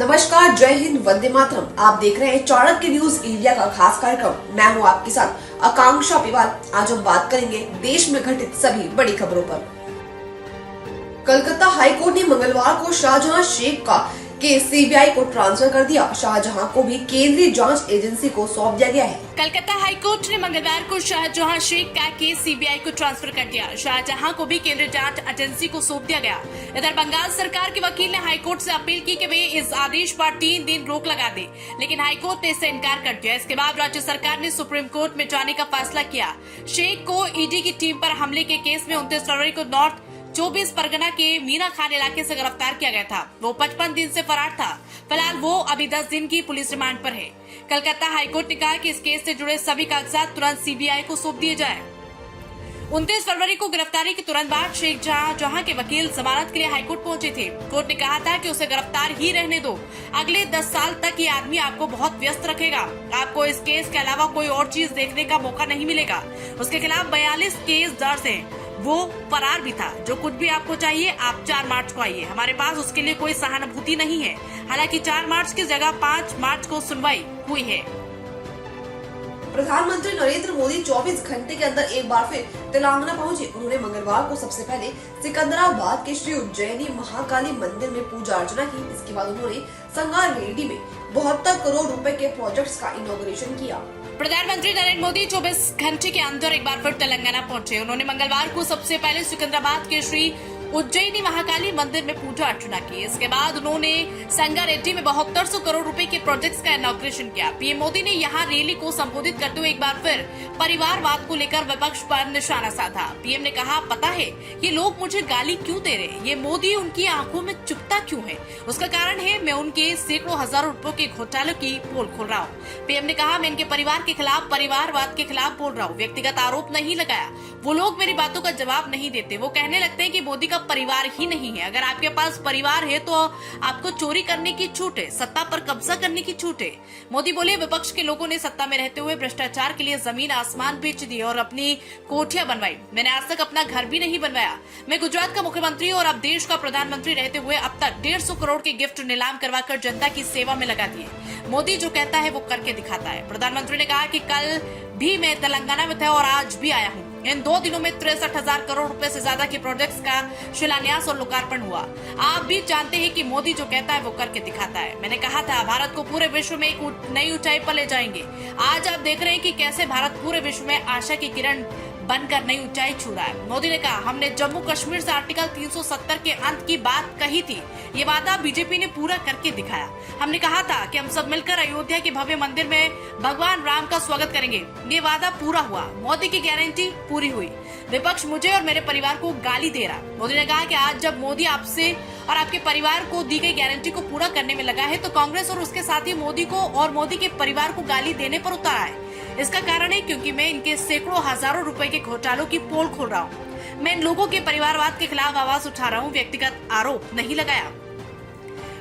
नमस्कार, जय हिंद, वंदे मातरम। आप देख रहे हैं चाणक्य न्यूज इंडिया का खास कार्यक्रम। मैं हूं आपके साथ आकांक्षा पिवाल। आज हम बात करेंगे देश में घटित सभी बड़ी खबरों पर। कलकत्ता हाईकोर्ट ने मंगलवार को शाहजहां शेख का केस सीबीआई को ट्रांसफर कर दिया। शाहजहां को भी केंद्रीय जांच एजेंसी को सौंप दिया गया है। कलकत्ता हाईकोर्ट ने मंगलवार को शाहजहां शेख का केस सीबीआई को ट्रांसफर कर दिया। शाहजहां को भी केंद्रीय जांच एजेंसी को सौंप दिया गया। इधर बंगाल सरकार के वकील ने हाईकोर्ट से अपील की कि वे इस आदेश पर 3 दिन रोक लगा दे, लेकिन हाईकोर्ट ने इससे इनकार कर दिया। इसके बाद राज्य सरकार ने सुप्रीम कोर्ट में जाने का फैसला किया। शेख को ईडी की टीम पर हमले के केस में 29 फरवरी को नॉर्थ 24 परगना के मीना खान इलाके से गिरफ्तार किया गया था। वो 55 दिन से फरार था। फिलहाल वो अभी 10 दिन की पुलिस रिमांड पर है। कलकत्ता हाईकोर्ट ने कहा कि इस केस से जुड़े सभी कागजात तुरंत सीबीआई को सौंप दिए जाएं। 29 फरवरी को गिरफ्तारी के तुरंत बाद शेख शाहजहां के वकील जमानत के लिए हाईकोर्ट पहुंचे थे। कोर्ट ने कहा था कि उसे गिरफ्तार ही रहने दो। अगले 10 साल तक ये आदमी आपको बहुत व्यस्त रखेगा। आपको इस केस के अलावा कोई और चीज देखने का मौका नहीं मिलेगा। उसके खिलाफ 42 केस दर्ज हैं। वो फरार भी था। जो कुछ भी आपको चाहिए, आप 4 मार्च को आइए। हमारे पास उसके लिए कोई सहानुभूति नहीं है। हालांकि 4 मार्च की जगह 5 मार्च को सुनवाई हुई है। प्रधानमंत्री नरेंद्र मोदी 24 घंटे के अंदर एक बार फिर तेलंगाना पहुंचे। उन्होंने मंगलवार को सबसे पहले सिकंदराबाद के श्री उज्जैनी महाकाली मंदिर में पूजा अर्चना की। इसके बाद उन्होंने संगारेड्डी में 72 करोड़ रुपए के प्रोजेक्ट्स का इनॉग्रेशन किया। प्रधानमंत्री नरेंद्र मोदी 24 घंटे के अंदर एक बार फिर तेलंगाना पहुंचे। उन्होंने मंगलवार को सबसे पहले सिकंदराबाद के श्री उज्जैनी महाकाली मंदिर में पूजा अर्चना की। इसके बाद उन्होंने संगारेड्डी में 7200 करोड़ रुपए के प्रोजेक्ट्स का इनॉग्रेशन किया। पीएम मोदी ने यहां रैली को संबोधित करते हुए एक बार फिर परिवारवाद को लेकर विपक्ष पर निशाना साधा। पीएम ने कहा, पता है ये लोग मुझे गाली क्यों दे रहे, ये मोदी उनकी आंखों में चुभता क्यों है? उसका कारण है मैं उनके सैकड़ों हजारों रुपयों के घोटालों की पोल खोल रहा हूँ। पीएम ने कहा, मैं इनके परिवार के खिलाफ परिवारवाद के खिलाफ बोल रहा हूँ। व्यक्तिगत आरोप नहीं लगाया। वो लोग मेरी बातों का जवाब नहीं देते। वो कहने लगते हैं कि मोदी का परिवार ही नहीं है। अगर आपके पास परिवार है तो आपको चोरी करने की छूट है, सत्ता पर कब्जा करने की छूट है। मोदी बोले, विपक्ष के लोगों ने सत्ता में रहते हुए भ्रष्टाचार के लिए जमीन आसमान बेच दी और अपनी कोठियां बनवाई। मैंने आज तक अपना घर भी नहीं बनवाया। मैं गुजरात का मुख्यमंत्री और अब देश का प्रधानमंत्री रहते हुए अब तक 150 करोड़ के गिफ्ट नीलाम करवाकर जनता की सेवा में लगा दिए। मोदी जो कहता है वो करके दिखाता है। प्रधानमंत्री ने कहा कि कल भी मैं तेलंगाना में था और आज भी आया हूँ। इन 2 दिनों में 63,000 करोड़ रुपए से ज्यादा के प्रोजेक्ट्स का शिलान्यास और लोकार्पण हुआ। आप भी जानते हैं कि मोदी जो कहता है वो करके दिखाता है। मैंने कहा था भारत को पूरे विश्व में एक नई ऊंचाई पर ले जाएंगे। आज आप देख रहे हैं कि कैसे भारत पूरे विश्व में आशा की किरण बनकर नई ऊंचाई छू रहा है। मोदी ने कहा, हमने जम्मू कश्मीर से आर्टिकल 370 के अंत की बात कही थी। ये वादा बीजेपी ने पूरा करके दिखाया। हमने कहा था कि हम सब मिलकर अयोध्या के भव्य मंदिर में भगवान राम का स्वागत करेंगे। ये वादा पूरा हुआ। मोदी की गारंटी पूरी हुई। विपक्ष मुझे और मेरे परिवार को गाली दे रहा। मोदी ने कहा कि आज जब मोदी आपसे और आपके परिवार को दी गई गारंटी को पूरा करने में लगा है तो कांग्रेस और उसके साथी मोदी को और मोदी के परिवार को गाली देने पर उतारा है। इसका कारण है क्योंकि मैं इनके सैकड़ों हजारों रुपए के घोटालों की पोल खोल रहा हूँ। मैं इन लोगों के परिवारवाद के खिलाफ आवाज उठा रहा हूँ, व्यक्तिगत आरोप नहीं लगाया।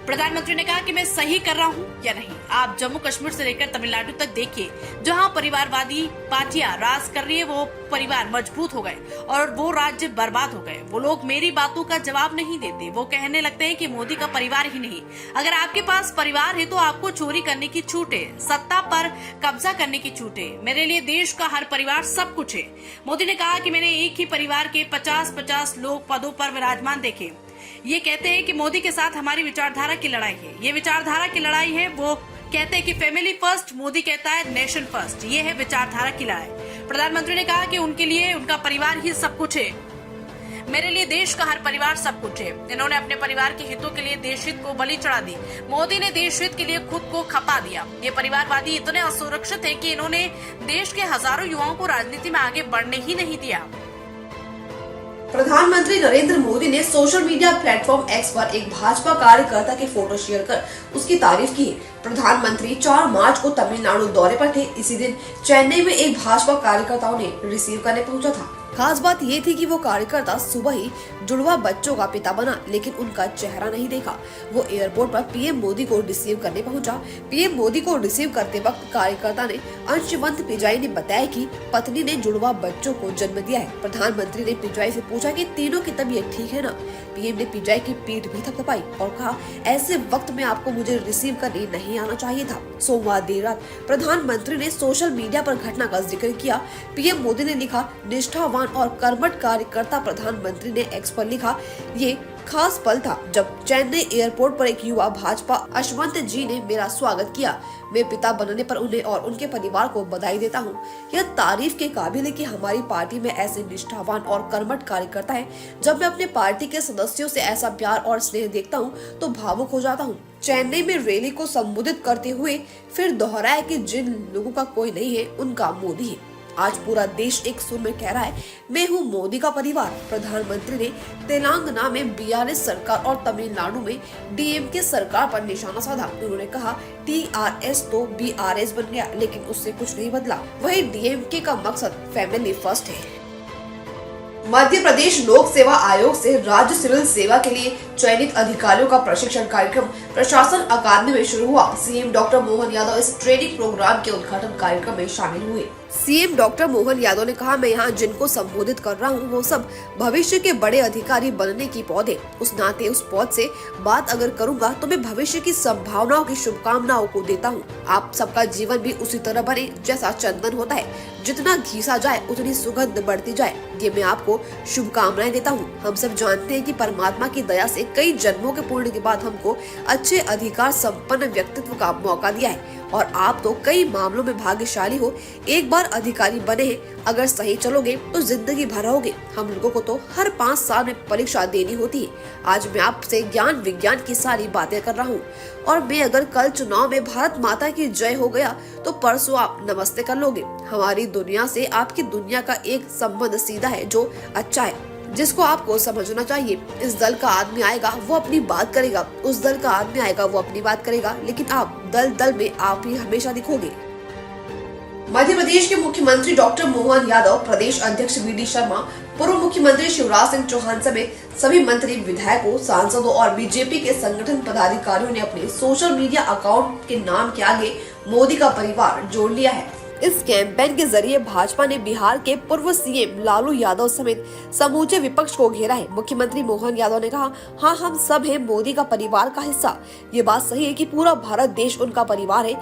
प्रधानमंत्री ने कहा कि मैं सही कर रहा हूँ या नहीं। आप जम्मू कश्मीर से लेकर तमिलनाडु तक देखिए, जहाँ परिवारवादी पार्टियां राज कर रही है वो परिवार मजबूत हो गए और वो राज्य बर्बाद हो गए। वो लोग मेरी बातों का जवाब नहीं देते। वो कहने लगते हैं कि मोदी का परिवार ही नहीं। अगर आपके पास परिवार है तो आपको चोरी करने की छूट है, सत्ता पर कब्जा करने की छूट है। मेरे लिए देश का हर परिवार सब कुछ है। मोदी ने कहा कि मैंने एक ही परिवार के 50-50 लोग पदों पर विराजमान देखे। ये कहते हैं कि मोदी के साथ हमारी विचारधारा की लड़ाई है। ये विचारधारा की लड़ाई है। वो कहते हैं कि फैमिली फर्स्ट, मोदी कहता है नेशन फर्स्ट। ये है विचारधारा की लड़ाई। प्रधानमंत्री ने कहा कि उनके लिए उनका परिवार ही सब कुछ है। मेरे लिए देश का हर परिवार सब कुछ है। इन्होंने अपने परिवार के हितों के लिए देश हित को बलि चढ़ा दी। मोदी ने देश हित के लिए खुद को खपा दिया। ये परिवारवादी इतने असुरक्षित है कि इन्होंने देश के हजारों युवाओं को राजनीति में आगे बढ़ने ही नहीं दिया। प्रधानमंत्री नरेंद्र मोदी ने सोशल मीडिया प्लेटफॉर्म एक्स पर एक भाजपा कार्यकर्ता की फोटो शेयर कर उसकी तारीफ की। प्रधानमंत्री 4 मार्च को तमिलनाडु दौरे पर थे। इसी दिन चेन्नई में एक भाजपा कार्यकर्ताओं ने रिसीव करने पहुंचा था। खास बात ये थी कि वो कार्यकर्ता सुबह ही जुड़वा बच्चों का पिता बना, लेकिन उनका चेहरा नहीं देखा। वो एयरपोर्ट पर पीएम मोदी को रिसीव करने पहुंचा। पीएम मोदी को रिसीव करते वक्त कार्यकर्ता ने अंशवंत पिचाई ने बताया कि पत्नी ने जुड़वा बच्चों को जन्म दिया है। प्रधानमंत्री ने पिचाई से पूछा कि तीनों की तबीयत ठीक है ना। पीएम ने पिचाई की पीठ भी थपथपाई और कहा, ऐसे वक्त में आपको मुझे रिसीव करने नहीं आना चाहिए था। सोमवार देर रात प्रधानमंत्री ने सोशल मीडिया पर घटना का जिक्र किया। पीएम मोदी ने लिखा, निष्ठावान और कर्मठ कार्यकर्ता। प्रधानमंत्री ने एक्स पर लिखा, ये खास पल था जब चेन्नई एयरपोर्ट पर एक युवा भाजपा अश्वंत जी ने मेरा स्वागत किया। मैं पिता बनने पर उन्हें और उनके परिवार को बधाई देता हूँ। यह तारीफ के काबिल है कि हमारी पार्टी में ऐसे निष्ठावान और कर्मठ कार्यकर्ता हैं। जब मैं अपने पार्टी के सदस्यों से ऐसा प्यार और स्नेह देखता हूँ तो भावुक हो जाता हूँ। चेन्नई में रैली को संबोधित करते हुए फिर दोहराया कि जिन लोगों का कोई नहीं है उनका मोदी है। आज पूरा देश एक सुर में कह रहा है, मैं हूँ मोदी का परिवार। प्रधानमंत्री ने तेलंगाना में बीआरएस सरकार और तमिलनाडु में डीएमके सरकार पर निशाना साधा। उन्होंने कहा, टीआरएस तो बीआरएस बन गया, लेकिन उससे कुछ नहीं बदला। वही डीएमके का मकसद फैमिली फर्स्ट है। मध्य प्रदेश लोक सेवा आयोग से राज्य सिविल सेवा के लिए चयनित अधिकारियों का प्रशिक्षण कार्यक्रम प्रशासन अकादमी में शुरू हुआ। सीएम डॉक्टर मोहन यादव इस ट्रेनिंग प्रोग्राम के उद्घाटन कार्यक्रम में शामिल हुए। सीएम डॉक्टर मोहन यादव ने कहा, मैं यहाँ जिनको संबोधित कर रहा हूँ वो सब भविष्य के बड़े अधिकारी बनने की पौधे। उस नाते उस पौध से बात अगर करूँगा तो मैं भविष्य की संभावनाओं की शुभकामनाओं को देता हूँ। आप सबका जीवन भी उसी तरह बने जैसा चंदन होता है, जितना घिसा जाए उतनी सुगंध बढ़ती जाए। ये मैं आपको शुभकामनाएं देता हूँ। हम सब जानते हैं कि परमात्मा की दया से कई जन्मों के पुण्य के बाद हमको अच्छे अधिकार संपन्न व्यक्तित्व का मौका दिया है और आप तो कई मामलों में भाग्यशाली हो। एक बार अधिकारी बने हैं, अगर सही चलोगे तो जिंदगी भर रहोगे। हम लोगों को तो हर 5 साल में परीक्षा देनी होती है। आज मैं आपसे ज्ञान विज्ञान की सारी बातें कर रहा हूँ और मैं अगर कल चुनाव में भारत माता की जय हो गया तो परसों आप नमस्ते कर लोगे। हमारी दुनिया से आपकी दुनिया का एक संबंध सीधा है जो अच्छा है, जिसको आपको समझना चाहिए। इस दल का आदमी आएगा वो अपनी बात करेगा, उस दल का आदमी आएगा वो अपनी बात करेगा, लेकिन आप दल में आप ही हमेशा दिखोगे। मध्य प्रदेश के मुख्यमंत्री डॉक्टर मोहन यादव, प्रदेश अध्यक्ष वी.डी. शर्मा, पूर्व मुख्यमंत्री शिवराज सिंह चौहान समेत सभी मंत्री, विधायकों, सांसदों और बीजेपी के संगठन पदाधिकारियों ने अपने सोशल मीडिया अकाउंट के नाम के आगे मोदी का परिवार जोड़ लिया है। इस कैंपेन के जरिए भाजपा ने बिहार के पूर्व सीएम लालू यादव समेत समूचे विपक्ष को घेरा है। मुख्यमंत्री मोहन यादव ने कहा, हाँ हम सब हैं मोदी का परिवार का हिस्सा। ये बात सही है कि पूरा भारत देश उनका परिवार है।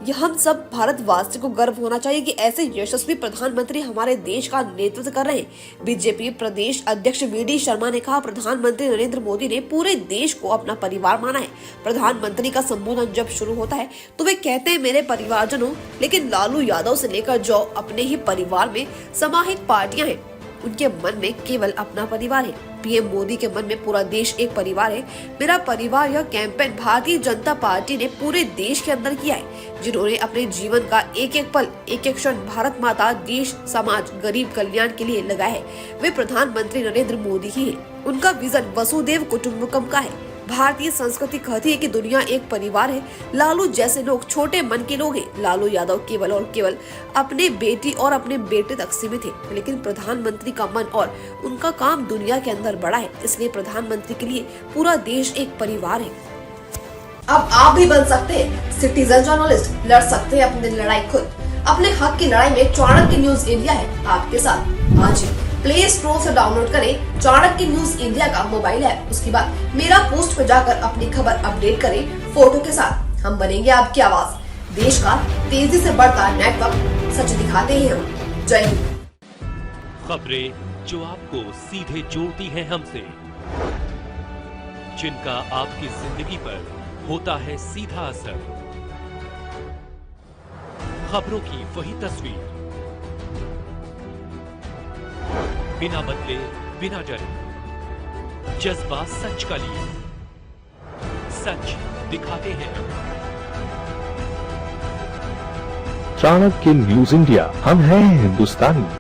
ये हम सब भारतवासी को गर्व होना चाहिए कि ऐसे यशस्वी प्रधानमंत्री हमारे देश का नेतृत्व कर रहे हैं। बीजेपी प्रदेश अध्यक्ष वी.डी. शर्मा ने कहा, प्रधानमंत्री नरेंद्र मोदी ने पूरे देश को अपना परिवार माना है। प्रधानमंत्री का संबोधन जब शुरू होता है तो वे कहते हैं, मेरे परिवारजनों, लेकिन लालू यादव से लेकर जो अपने ही परिवार में समाहित पार्टियां हैं, उनके मन में केवल अपना परिवार है। पीएम मोदी के मन में पूरा देश एक परिवार है। मेरा परिवार यह कैंपेन भारतीय जनता पार्टी ने पूरे देश के अंदर किया है, जिन्होंने अपने जीवन का एक एक पल, एक एक क्षण भारत माता, देश, समाज, गरीब कल्याण के लिए लगाया है। वे प्रधानमंत्री नरेंद्र मोदी ही है। उनका विजन वसुधैव कुटुंबकम का है। भारतीय संस्कृति कहती है कि दुनिया एक परिवार है। लालू जैसे लोग छोटे मन के लोग हैं। लालू यादव केवल और केवल अपने बेटी और अपने बेटे तक सीमित है, लेकिन प्रधानमंत्री का मन और उनका काम दुनिया के अंदर बड़ा है। इसलिए प्रधानमंत्री के लिए पूरा देश एक परिवार है। अब आप भी बन सकते हैं सिटीजन जर्नलिस्ट, लड़ सकते हैं अपनी लड़ाई खुद। अपने हक की लड़ाई में चाणक्य न्यूज इंडिया है आपके साथ। आज ही प्ले स्टोर से डाउनलोड करें चाणक्य न्यूज इंडिया का मोबाइल ऐप। उसके बाद मेरा पोस्ट पे जाकर अपनी खबर अपडेट करें फोटो के साथ। हम बनेंगे आपकी आवाज, देश का तेजी से बढ़ता नेटवर्क, सच दिखाते हैं हम। जय हिंद। खबरें जो आपको सीधे जोड़ती हैं हमसे, जिनका आपकी जिंदगी पर होता है सीधा असर, खबरों की वही तस्वीर, बिना बदले, बिना डरे, जज्बा सच का लिए, सच दिखाते हैं। चाणक्य न्यूज इंडिया, हम हैं हिंदुस्तानी।